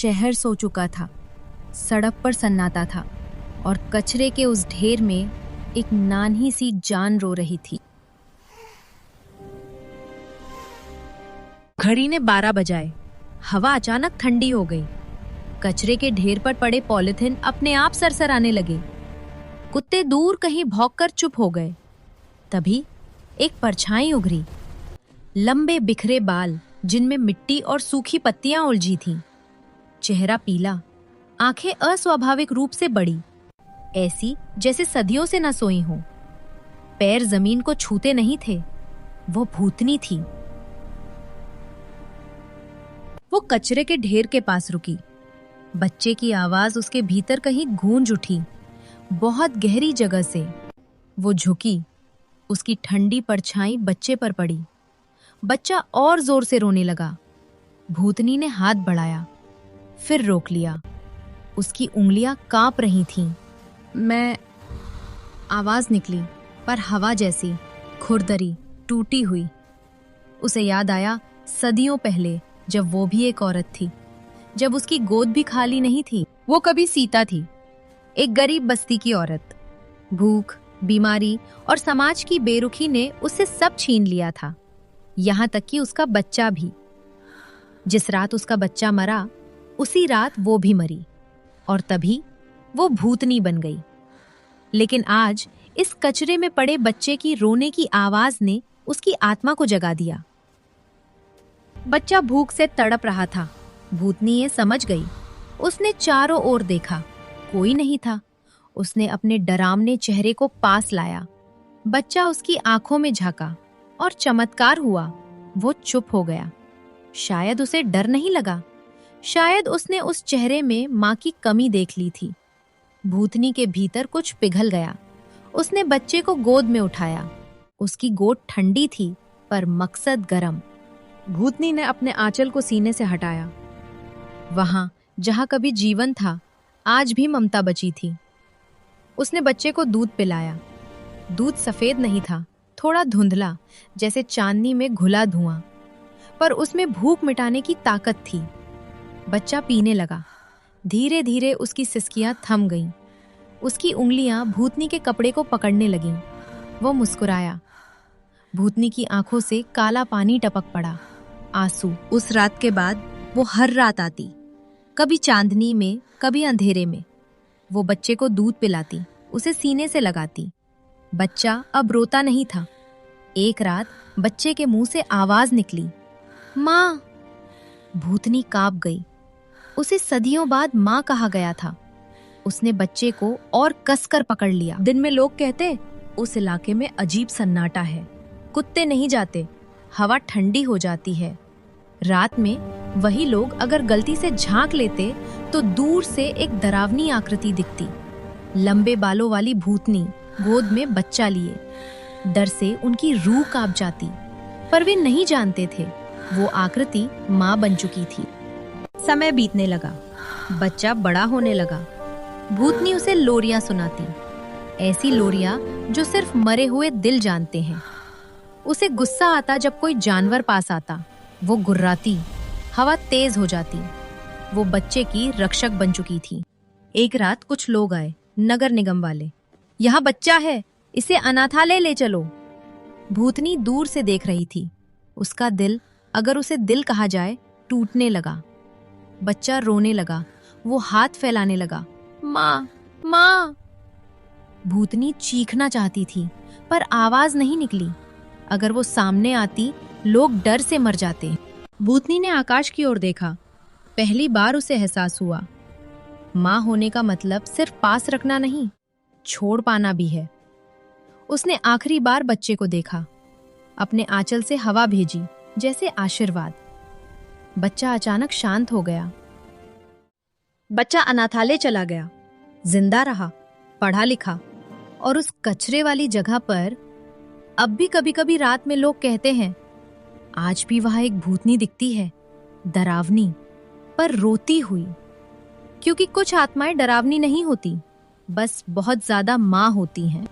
शहर सो चुका था। सड़क पर सन्नाटा था और कचरे के उस ढेर में एक नान्ही सी जान रो रही थी। घड़ी ने 12 बजाए। हवा अचानक ठंडी हो गई। कचरे के ढेर पर पड़े पॉलिथीन अपने आप सरसराने लगे। कुत्ते दूर कहीं भौंककर चुप हो गए। तभी एक परछाई उभरी। लंबे बिखरे बाल जिनमें मिट्टी और सूखी पत्तियां उलझी थीं। चेहरा पीला, आंखें अस्वाभाविक रूप से बड़ी, ऐसी जैसे सदियों से न सोई हों। पैर जमीन को छूते नहीं थे। वो भूतनी थी। वो कचरे के ढेर के पास रुकी। बच्चे की आवाज उसके भीतर कहीं गूंज उठी, बहुत गहरी जगह से। वो झुकी। उसकी ठंडी परछाई बच्चे पर पड़ी। बच्चा और जोर से रोने लगा। भूतनी ने हाथ बढ़ाया, फिर रोक लिया। उसकी उंगलियां कांप रही थीं। मैं आवाज निकली, पर हवा जैसी, खुरदरी, टूटी हुई। उसे याद आया सदियों पहले, जब वो भी एक औरत थी, जब उसकी गोद भी खाली नहीं थी। वो कभी सीता थी, एक गरीब बस्ती की औरत। भूख, बीमारी और समाज की बेरुखी ने उससे सब छीन लिया था, यहां तक कि उसका बच्चा भी। जिस रात उसका बच्चा मरा, उसी रात वो भी मरी, और तभी वो भूतनी बन गई। लेकिन आज इस कचरे में पड़े बच्चे की रोने की आवाज ने उसकी आत्मा को जगा दिया। बच्चा भूख से तड़प रहा था। भूतनी ये समझ गई। उसने चारों ओर देखा, कोई नहीं था। उसने अपने डरावने चेहरे को पास लाया। बच्चा उसकी आंखों में झांका और चमत्कार हुआ, वो चुप हो गया। शायद उसे डर नहीं लगा, शायद उसने उस चेहरे में मां की कमी देख ली थी। भूतनी के भीतर कुछ पिघल गया। उसने बच्चे को गोद में उठाया। उसकी गोद ठंडी थी, पर मकसद गरम। भूतनी ने अपने आंचल को सीने से हटाया। वहां जहां कभी जीवन था, आज भी ममता बची थी। उसने बच्चे को दूध पिलाया। दूध सफेद नहीं था, थोड़ा धुंधला, जैसे चांदनी में घुला धुआं, पर उसमें भूख मिटाने की ताकत थी। बच्चा पीने लगा। धीरे धीरे उसकी सिसकियां थम गईं। उसकी उंगलियां भूतनी के कपड़े को पकड़ने लगीं। वो मुस्कुराया। भूतनी की आंखों से काला पानी टपक पड़ा, आंसू। उस रात के बाद वो हर रात आती, कभी चांदनी में, कभी अंधेरे में। वो बच्चे को दूध पिलाती, उसे सीने से लगाती। बच्चा अब रोता नहीं था। एक रात बच्चे के मुंह से आवाज निकली, माँ। भूतनी कांप गई। उसे सदियों बाद माँ कहा गया था। उसने बच्चे को और कसकर पकड़ लिया। दिन में लोग कहते, उस इलाके में अजीब सन्नाटा है, कुत्ते नहीं जाते, हवा ठंडी हो जाती है। रात में वही लोग अगर गलती से झांक लेते तो दूर से एक डरावनी आकृति दिखती। लंबे बालों वाली भूतनी, गोद में बच्चा लिए। डर से उनकी रूह कांप जाती, पर वे नहीं जानते थे वो आकृति माँ बन चुकी थी। समय बीतने लगा। बच्चा बड़ा होने लगा। भूतनी उसे लोरियां सुनाती, ऐसी लोरियां जो सिर्फ मरे हुए दिल जानते हैं। उसे गुस्सा आता जब कोई जानवर पास आता। वो गुर्राती, हवा तेज हो जाती। वो बच्चे की रक्षक बन चुकी थी। एक रात कुछ लोग आए, नगर निगम वाले। यहाँ बच्चा है, इसे अनाथालय ले चलो। भूतनी दूर से देख रही थी। उसका दिल, अगर उसे दिल कहा जाए, टूटने लगा। बच्चा रोने लगा। वो हाथ फैलाने लगा, माँ, माँ। भूतनी चीखना चाहती थी, पर आवाज नहीं निकली। अगर वो सामने आती, लोग डर से मर जाते। भूतनी ने आकाश की ओर देखा। पहली बार उसे एहसास हुआ, माँ होने का मतलब सिर्फ पास रखना नहीं, छोड़ पाना भी है। उसने आखिरी बार बच्चे को देखा, अपने आंचल से हवा भेजी, जैसे आशीर्वाद। बच्चा अचानक शांत हो गया। बच्चा अनाथालय चला गया, जिंदा रहा, पढ़ा लिखा, और उस कचरे वाली जगह पर अब भी कभी कभी रात में लोग कहते हैं, आज भी वहां एक भूतनी दिखती है, डरावनी, पर रोती हुई। क्योंकि कुछ आत्माएं डरावनी नहीं होती, बस बहुत ज्यादा माँ होती हैं।